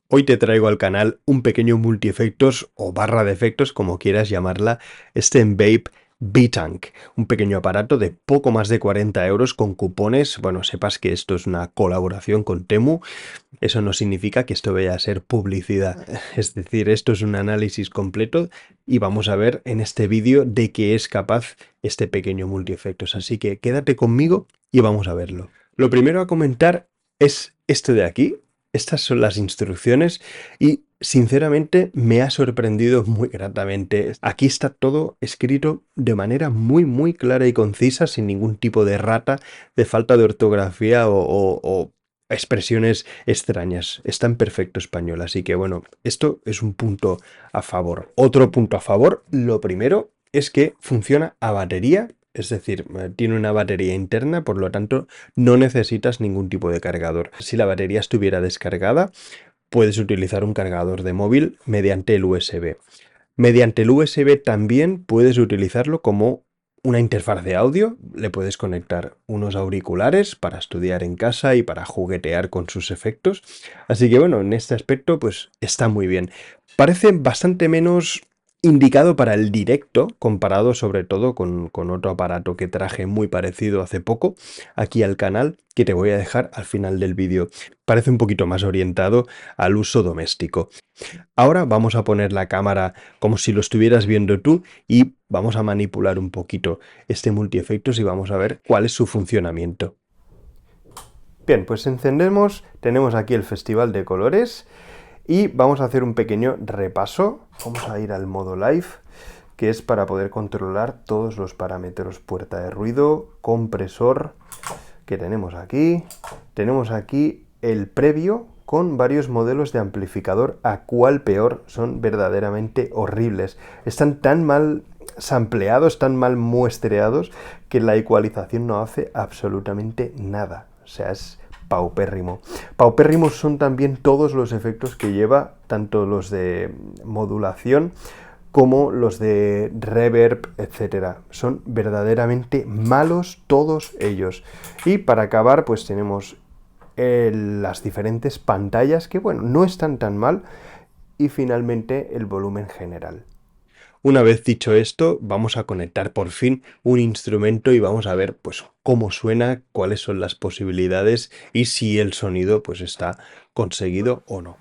Hoy te traigo al canal un pequeño multiefectos o barra de efectos, como quieras llamarla, Vape B-Tank, un pequeño aparato de poco más de 40 euros con cupones. Bueno, sepas que esto es una colaboración con Temu, eso no significa que esto vaya a ser publicidad, es decir, esto es un análisis completo y vamos a ver en este vídeo de qué es capaz este pequeño multiefectos, así que quédate conmigo y vamos a verlo. Lo primero a comentar es esto de aquí. Estas son las instrucciones y sinceramente me ha sorprendido muy gratamente. Aquí está todo escrito de manera muy clara y concisa, sin ningún tipo de rata, de falta de ortografía o expresiones extrañas. Está en perfecto español, así que bueno, esto es un punto a favor. Otro punto a favor, lo primero es que funciona a batería. Es decir, tiene una batería interna, por lo tanto no necesitas ningún tipo de cargador. Si la batería estuviera descargada, puedes utilizar un cargador de móvil mediante el USB. Mediante el USB también puedes utilizarlo como una interfaz de audio. Le puedes conectar unos auriculares para estudiar en casa y para juguetear con sus efectos. Así que bueno, en este aspecto pues está muy bien. Parece bastante menos indicado para el directo, comparado sobre todo con otro aparato que traje muy parecido hace poco aquí al canal, que te voy a dejar al final del vídeo. Parece un poquito más orientado al uso doméstico. Ahora vamos a poner la cámara como si lo estuvieras viendo tú y vamos a manipular un poquito este multiefectos y vamos a ver cuál es su funcionamiento. Bien, pues encendemos, tenemos aquí el festival de colores y vamos a hacer un pequeño repaso. Vamos a ir al modo live, que es para poder controlar todos los parámetros: puerta de ruido, compresor, que tenemos aquí. Tenemos aquí el previo con varios modelos de amplificador, a cuál peor, son verdaderamente horribles. Están tan mal sampleados, tan mal muestreados, que la ecualización no hace absolutamente nada. O sea, es paupérrimo. Paupérrimos son también todos los efectos que lleva, tanto los de modulación como los de reverb, etcétera. Son verdaderamente malos todos ellos. Y para acabar, pues tenemos las diferentes pantallas, que bueno, no están tan mal, y finalmente el volumen general. Una vez dicho esto, vamos a conectar por fin un instrumento y vamos a ver pues cómo suena, cuáles son las posibilidades y si el sonido pues está conseguido o no.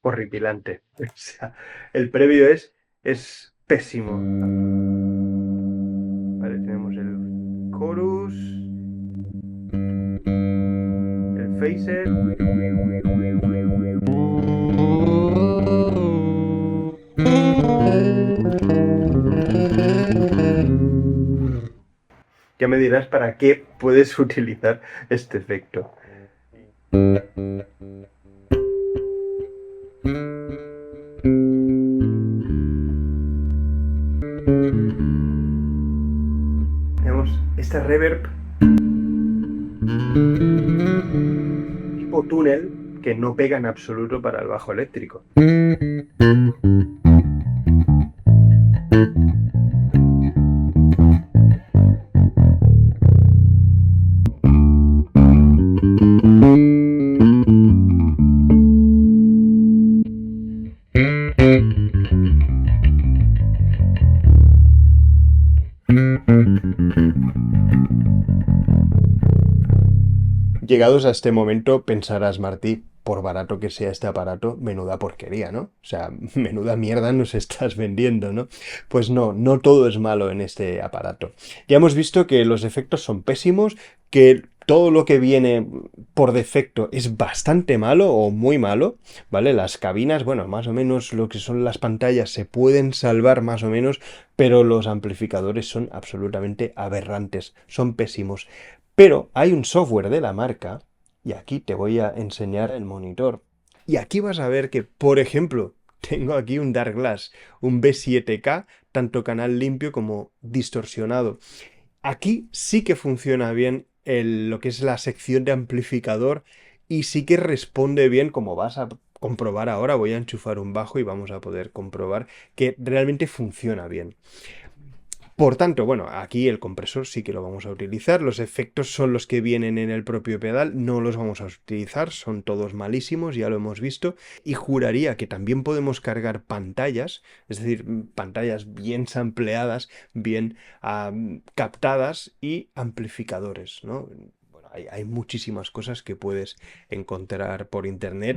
Horripilante. O sea, el previo es pésimo. Vale, tenemos el chorus, el phaser. Ya me dirás para qué puedes utilizar este efecto. Tenemos este reverb tipo túnel que no pega en absoluto para el bajo eléctrico. Llegados a este momento pensarás, Martí, por barato que sea este aparato, menuda porquería, ¿no? O sea, menuda mierda nos estás vendiendo, ¿no? Pues no, no todo es malo en este aparato. Ya hemos visto que los efectos son pésimos, que todo lo que viene por defecto es bastante malo o muy malo, ¿vale? Las cabinas, bueno, más o menos lo que son las pantallas se pueden salvar más o menos, pero los amplificadores son absolutamente aberrantes, son pésimos. Pero hay un software de la marca, y aquí te voy a enseñar el monitor. Y aquí vas a ver que, por ejemplo, tengo aquí un Dark Glass, un B7K, tanto canal limpio como distorsionado. Aquí sí que funciona bien lo que es la sección de amplificador y sí que responde bien, como vas a comprobar ahora. Voy a enchufar un bajo y vamos a poder comprobar que realmente funciona bien. Por tanto, bueno, aquí el compresor sí que lo vamos a utilizar. Los efectos son los que vienen en el propio pedal, no los vamos a utilizar, son todos malísimos, ya lo hemos visto. Y juraría que también podemos cargar pantallas, es decir, pantallas bien sampleadas, bien captadas y amplificadores, ¿no? Bueno, hay muchísimas cosas que puedes encontrar por internet.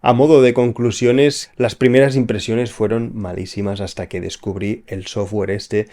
A modo de conclusiones, las primeras impresiones fueron malísimas hasta que descubrí el software este,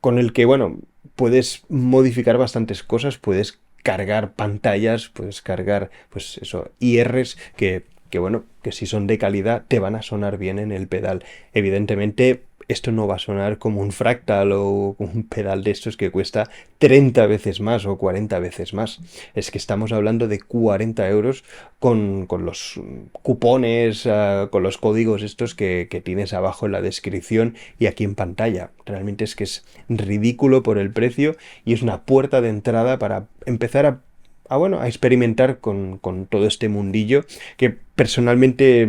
con el que, bueno, puedes modificar bastantes cosas, puedes cargar pantallas, puedes cargar, pues eso, IRs que bueno, que si son de calidad te van a sonar bien en el pedal. Evidentemente, esto no va a sonar como un Fractal o un pedal de estos que cuesta 30 veces más o 40 veces más. Es que estamos hablando de 40 euros con los cupones, con los códigos estos que tienes abajo en la descripción y aquí en pantalla. Realmente es que es ridículo por el precio y es una puerta de entrada para empezar bueno, a experimentar con todo este mundillo que personalmente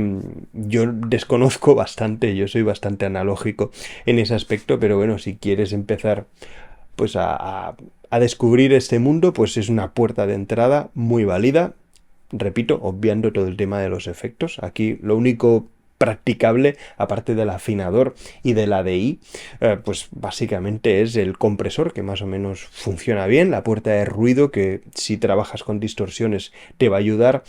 yo desconozco bastante, yo soy bastante analógico en ese aspecto, pero bueno, si quieres empezar pues a descubrir este mundo, pues es una puerta de entrada muy válida. Repito, obviando todo el tema de los efectos. Aquí lo único practicable, aparte del afinador y del ADI, pues básicamente es el compresor, que más o menos funciona bien, la puerta de ruido, que si trabajas con distorsiones te va a ayudar,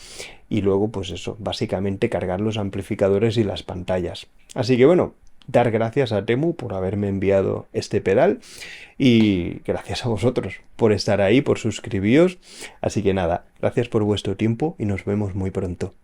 y luego pues eso, básicamente cargar los amplificadores y las pantallas. Así que bueno, dar gracias a Temu por haberme enviado este pedal y gracias a vosotros por estar ahí, por suscribiros. Así que nada, gracias por vuestro tiempo y nos vemos muy pronto.